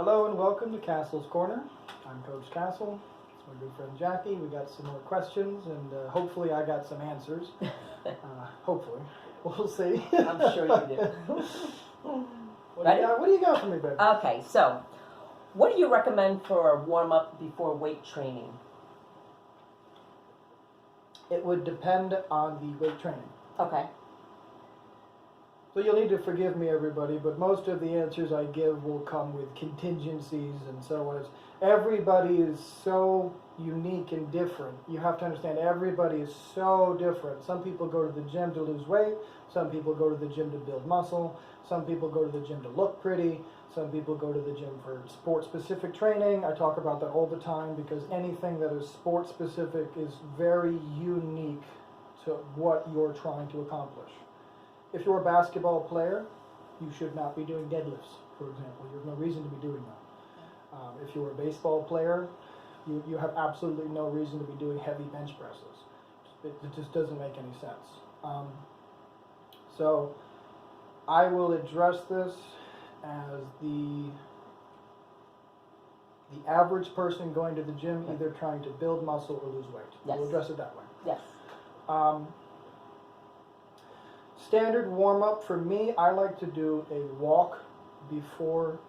Hello and welcome to Castle's Corner. I'm Coach Castle. It's my good friend Jackie. We got some more questions and hopefully I got some answers. Hopefully. We'll see. I'm sure you do. What do you got for me, baby? Okay, so what do you recommend for a warm-up before weight training? It would depend on the weight training. Okay. So you'll need to forgive me, everybody, but most of the answers I give will come with contingencies and so on. Everybody is so unique and different. You have to understand, everybody is so different. Some people go to the gym to lose weight. Some people go to the gym to build muscle. Some people go to the gym to look pretty. Some people go to the gym for sport-specific training. I talk about that all the time because anything that is sport-specific is very unique to what you're trying to accomplish. If you're a basketball player, you should not be doing deadlifts, for example. You have no reason to be doing that. If you're a baseball player, you have absolutely no reason to be doing heavy bench presses. It just doesn't make any sense. So I will address this as the average person going to the gym, either trying to build muscle or lose weight. Yes. We'll address it that way. Yes. Standard warm-up for me, I like to do a walk before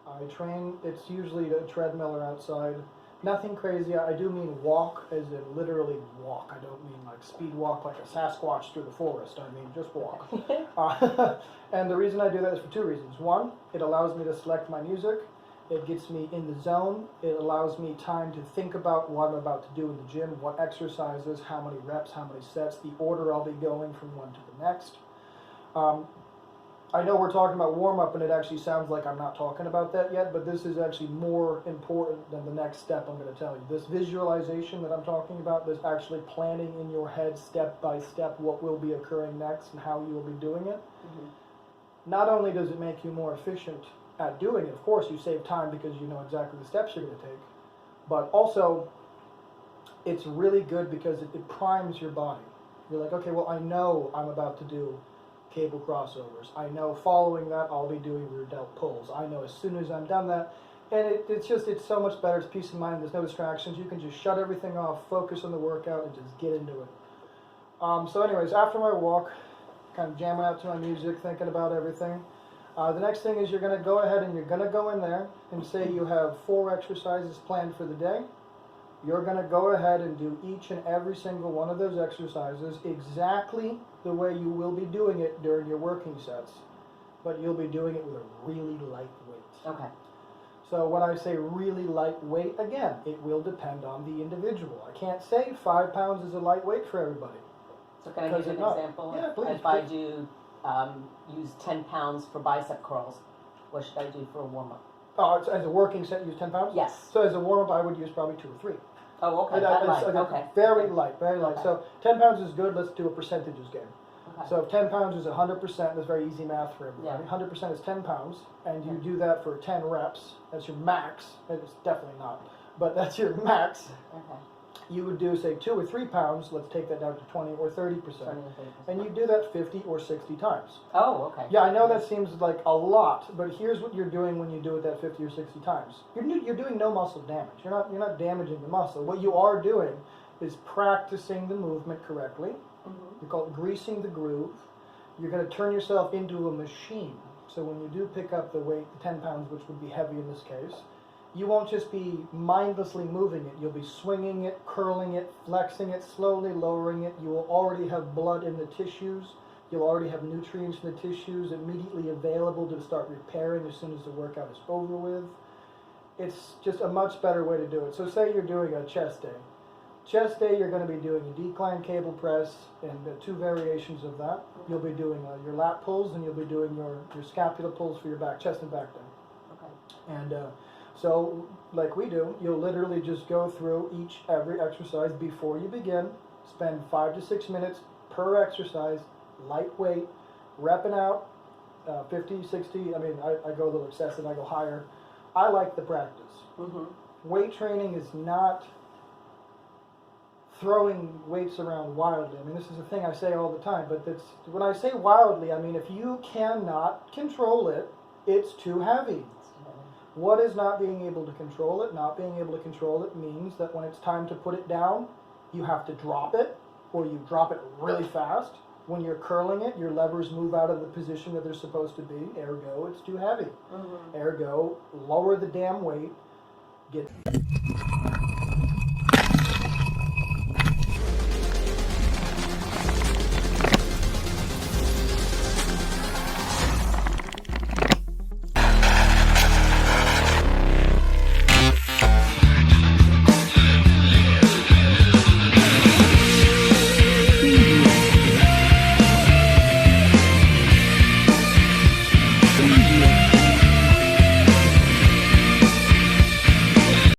I train. It's usually a treadmill or outside. Nothing crazy. I do mean walk as in literally walk. I don't mean like speed walk like a Sasquatch through the forest. I mean just walk. And the reason I do that is for two reasons. One, it allows me to select my music. It gets me in the zone. It allows me time to think about what I'm about to do in the gym, what exercises, how many reps, how many sets, the order I'll be going from one to the next. I know we're talking about warm-up and it actually sounds like I'm not talking about that yet, but this is actually more important than the next step I'm going to tell you. This visualization that I'm talking about, this actually planning in your head step by step what will be occurring next and how you will be doing it. Mm-hmm. Not only does it make you more efficient at doing it, of course you save time because you know exactly the steps you're going to take, but also it's really good because it primes your body. You're like, okay, well I know I'm about to do cable crossovers. I know following that I'll be doing rear delt pulls. I know as soon as I'm done that, and it's so much better. It's peace of mind. There's no distractions. You can just shut everything off, focus on the workout, and just get into it. So anyways, after my walk, kind of jamming out to my music, thinking about everything, the next thing is you're going to go ahead and you're going to go in there and say you have 4 exercises planned for the day. You're going to go ahead and do each and every single one of those exercises exactly the way you will be doing it during your working sets, but you'll be doing it with a really light weight. Okay. So when I say really light weight, again, it will depend on the individual. I can't say 5 pounds is a light weight for everybody. So can I give you an example? Yeah, please. If I do use 10 pounds for bicep curls, what should I do for a warm-up? Oh, as a working set, you use 10 pounds? Yes. So as a warm-up, I would use probably 2 or 3. Oh, okay. Okay. Very light, very light. Okay. So 10 pounds is good. Let's do a percentages game. Okay. So if 10 pounds is 100%, that's very easy math for everybody. Yeah. 100% is 10 pounds, and you do that for 10 reps. That's your max. It's definitely not, but that's your max. Okay. You would do, say, 2 or 3 pounds. Let's take that down to 20 or 30%. 20 or 30%. And you do that 50 or 60 times. Oh, okay. Yeah, I know that seems like a lot, but here's what you're doing when you do it that 50 or 60 times. You're doing no muscle damage. You're not damaging the muscle. What you are doing is practicing the movement correctly. Mm-hmm. You call it greasing the groove. You're going to turn yourself into a machine. So when you do pick up the weight, 10 pounds, which would be heavy in this case, you won't just be mindlessly moving it. You'll be swinging it, curling it, flexing it, slowly lowering it. You will already have blood in the tissues. You'll already have nutrients in the tissues immediately available to start repairing as soon as the workout is over with. It's just a much better way to do it. So say you're doing a chest day. Chest day, you're going to be doing a decline cable press and 2 variations of that. You'll be doing your lat pulls and you'll be doing your scapula pulls for your back, chest and back day. Okay. And so, like we do, you'll literally just go through every exercise before you begin, spend 5 to 6 minutes per exercise, lightweight, repping out, 50, 60, I mean, I go a little excessive, I go higher. I like the practice. Mm-hmm. Weight training is not throwing weights around wildly. I mean, this is a thing I say all the time, but when I say wildly, I mean if you cannot control it, it's too heavy. What is not being able to control it? Not being able to control it means that when it's time to put it down, you have to drop it, or you drop it really fast. When you're curling it, your levers move out of the position that they're supposed to be, ergo it's too heavy. Ergo, lower the damn weight, get